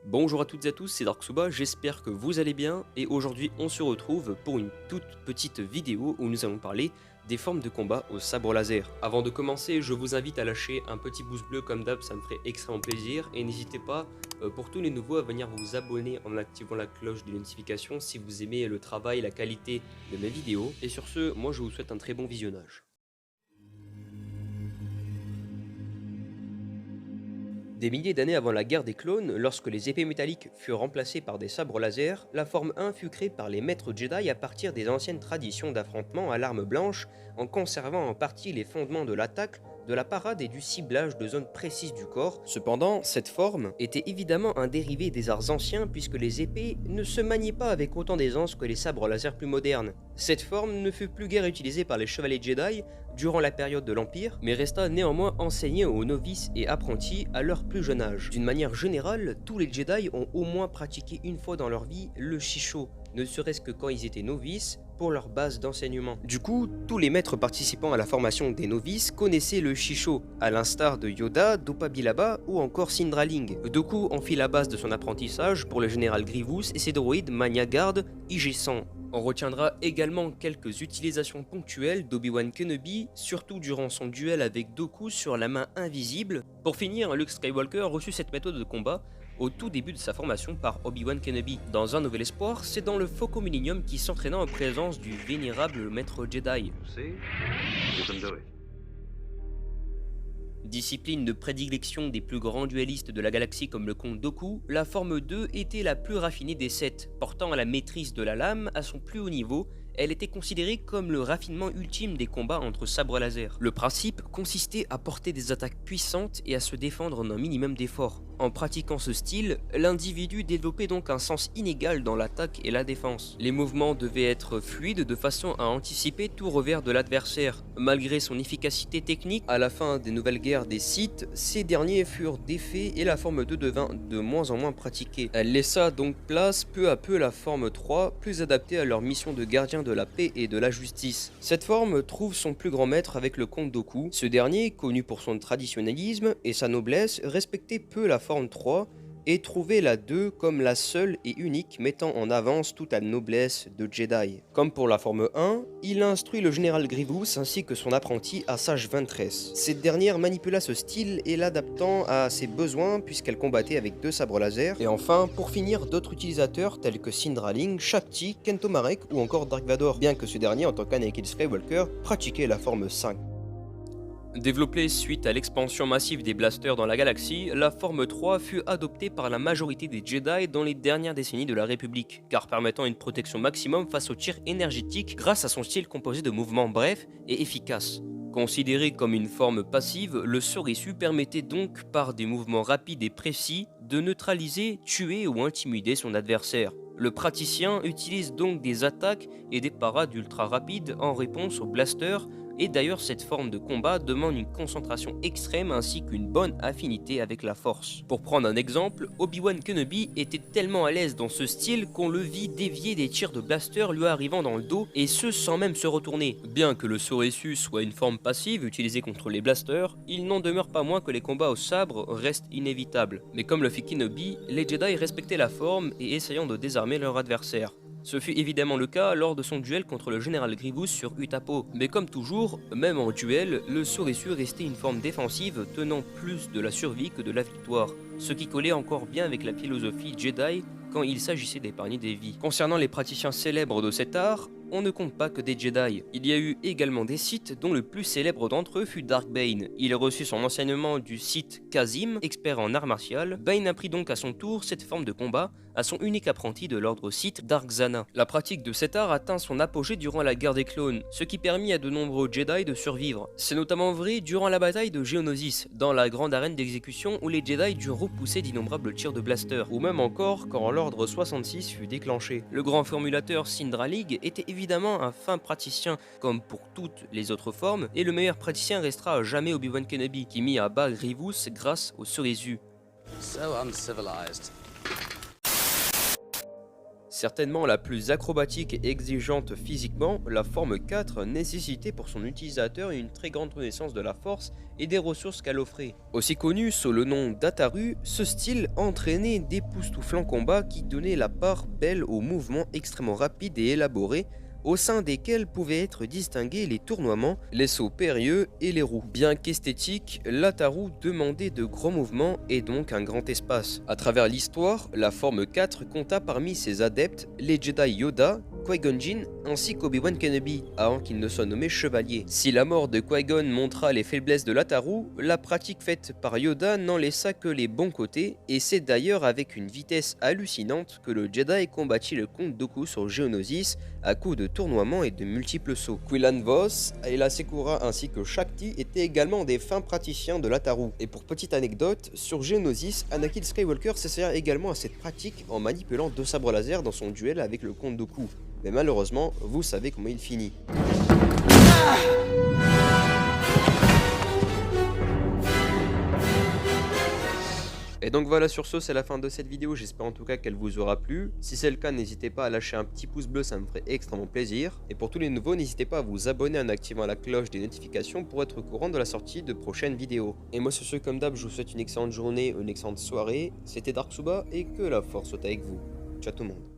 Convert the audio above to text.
Bonjour à toutes et à tous, c'est Darksuba, j'espère que vous allez bien et aujourd'hui on se retrouve pour une toute petite vidéo où nous allons parler des formes de combat au sabre laser. Avant de commencer, je vous invite à lâcher un petit pouce bleu comme d'hab, ça me ferait extrêmement plaisir et n'hésitez pas pour tous les nouveaux à venir vous abonner en activant la cloche de notification si vous aimez le travail, la qualité de mes vidéos. Et sur ce, moi je vous souhaite un très bon visionnage. Des milliers d'années avant la guerre des clones, lorsque les épées métalliques furent remplacées par des sabres laser, la forme 1 fut créée par les maîtres Jedi à partir des anciennes traditions d'affrontement à l'arme blanche, en conservant en partie les fondements de l'attaque, de la parade et du ciblage de zones précises du corps. Cependant, cette forme était évidemment un dérivé des arts anciens puisque les épées ne se maniaient pas avec autant d'aisance que les sabres laser plus modernes. Cette forme ne fut plus guère utilisée par les chevaliers Jedi durant la période de l'Empire, mais resta néanmoins enseignée aux novices et apprentis à leur plus jeune âge. D'une manière générale, tous les Jedi ont au moins pratiqué une fois dans leur vie le Shisho, ne serait-ce que quand ils étaient novices, pour leur base d'enseignement. Du coup, tous les maîtres participant à la formation des novices connaissaient le Shisho, à l'instar de Yoda, Dopa Billaba ou encore Sindraling. Dooku en fit la base de son apprentissage pour le général Grievous et ses droïdes Mania Guard, IG-100. On retiendra également quelques utilisations ponctuelles d'Obi-Wan Kenobi, surtout durant son duel avec Dooku sur la main invisible. Pour finir, Luke Skywalker reçut cette méthode de combat au tout début de sa formation par Obi-Wan Kenobi. Dans Un Nouvel Espoir, c'est dans le Faucon Millennium qui s'entraîna en présence du vénérable maître Jedi. Discipline de prédilection des plus grands duellistes de la galaxie comme le comte Dooku, la forme 2 était la plus raffinée des 7, portant à la maîtrise de la lame à son plus haut niveau. Elle était considérée comme le raffinement ultime des combats entre sabres laser. Le principe consistait à porter des attaques puissantes et à se défendre d'un minimum d'efforts. En pratiquant ce style, l'individu développait donc un sens inégal dans l'attaque et la défense. Les mouvements devaient être fluides de façon à anticiper tout revers de l'adversaire. Malgré son efficacité technique, à la fin des nouvelles guerres des Sith, ces derniers furent défaits et la forme 2 devint de moins en moins pratiquée. Elle laissa donc place peu à peu à la forme 3, plus adaptée à leur mission de gardien de la paix et de la justice. Cette forme trouve son plus grand maître avec le comte Dooku. Ce dernier, connu pour son traditionnalisme et sa noblesse, respectait peu la forme 3 et trouvait la 2 comme la seule et unique mettant en avance toute la noblesse de Jedi. Comme pour la forme 1, il instruit le général Grievous ainsi que son apprenti Asajj Ventress. Cette dernière manipula ce style et l'adaptant à ses besoins puisqu'elle combattait avec 2 sabres laser. Et enfin, pour finir, d'autres utilisateurs tels que Sindraling, Shakti, Kento Marek ou encore Dark Vador, bien que ce dernier en tant qu'Anakin Skywalker pratiquait la forme 5. Développée suite à l'expansion massive des blasters dans la galaxie, la forme 3 fut adoptée par la majorité des Jedi dans les dernières décennies de la République, car permettant une protection maximum face aux tirs énergétiques grâce à son style composé de mouvements brefs et efficaces. Considéré comme une forme passive, le Soresu permettait donc, par des mouvements rapides et précis, de neutraliser, tuer ou intimider son adversaire. Le praticien utilise donc des attaques et des parades ultra rapides en réponse aux blasters, et d'ailleurs cette forme de combat demande une concentration extrême ainsi qu'une bonne affinité avec la force. Pour prendre un exemple, Obi-Wan Kenobi était tellement à l'aise dans ce style qu'on le vit dévier des tirs de blaster lui arrivant dans le dos, et ce sans même se retourner. Bien que le Soresu soit une forme passive utilisée contre les blasters, il n'en demeure pas moins que les combats au sabre restent inévitables. Mais comme le fit Kenobi, les Jedi respectaient la forme et essayant de désarmer leur adversaire. Ce fut évidemment le cas lors de son duel contre le général Grievous sur Utapo, mais comme toujours, même en duel, le Soresu restait une forme défensive tenant plus de la survie que de la victoire, ce qui collait encore bien avec la philosophie Jedi quand il s'agissait d'épargner des vies. Concernant les praticiens célèbres de cet art, on ne compte pas que des Jedi. Il y a eu également des Sith dont le plus célèbre d'entre eux fut Dark Bane. Il reçut son enseignement du Sith Kazim, expert en art martial. Bane apprit donc à son tour cette forme de combat à son unique apprenti de l'ordre Sith, Dark Zana. La pratique de cet art atteint son apogée durant la guerre des clones, ce qui permit à de nombreux Jedi de survivre. C'est notamment vrai durant la bataille de Geonosis, dans la grande arène d'exécution où les Jedi durent repousser d'innombrables tirs de blaster, ou même encore quand l'ordre 66 fut déclenché. Le grand formulateur Sindralig était évidemment un fin praticien comme pour toutes les autres formes, et le meilleur praticien restera à jamais Obi-Wan Kenobi, qui mit à bas Grievous grâce au Soresu. Certainement la plus acrobatique et exigeante physiquement, la forme 4 nécessitait pour son utilisateur une très grande connaissance de la force et des ressources qu'elle offrait. Aussi connu sous le nom d'Ataru, ce style entraînait d'époustouflants combats qui donnaient la part belle aux mouvements extrêmement rapides et élaborés, au sein desquels pouvaient être distingués les tournoiements, les sauts périlleux et les roues. Bien qu'esthétique, l'Ataru demandait de grands mouvements et donc un grand espace. À travers l'histoire, la forme 4 compta parmi ses adeptes les Jedi Yoda, Qui-Gon Jinn ainsi qu'Obi-Wan Kenobi, avant qu'il ne soit nommé chevalier. Si la mort de Qui-Gon montra les faiblesses de l'Ataru, la pratique faite par Yoda n'en laissa que les bons côtés, et c'est d'ailleurs avec une vitesse hallucinante que le Jedi combattit le comte Dooku sur Geonosis à coups de tournoiements et de multiples sauts. Quinlan Vos, Aayla Secura ainsi que Shakti étaient également des fins praticiens de l'Ataru. Et pour petite anecdote, sur Geonosis, Anakin Skywalker s'essaya également à cette pratique en manipulant 2 sabres laser dans son duel avec le comte Dooku. Mais malheureusement, vous savez comment il finit. Et donc voilà, sur ce, c'est la fin de cette vidéo, j'espère en tout cas qu'elle vous aura plu. Si c'est le cas, n'hésitez pas à lâcher un petit pouce bleu, ça me ferait extrêmement plaisir. Et pour tous les nouveaux, n'hésitez pas à vous abonner en activant la cloche des notifications pour être au courant de la sortie de prochaines vidéos. Et moi sur ce, comme d'hab, je vous souhaite une excellente journée, une excellente soirée. C'était Dark Souba et que la force soit avec vous. Ciao tout le monde.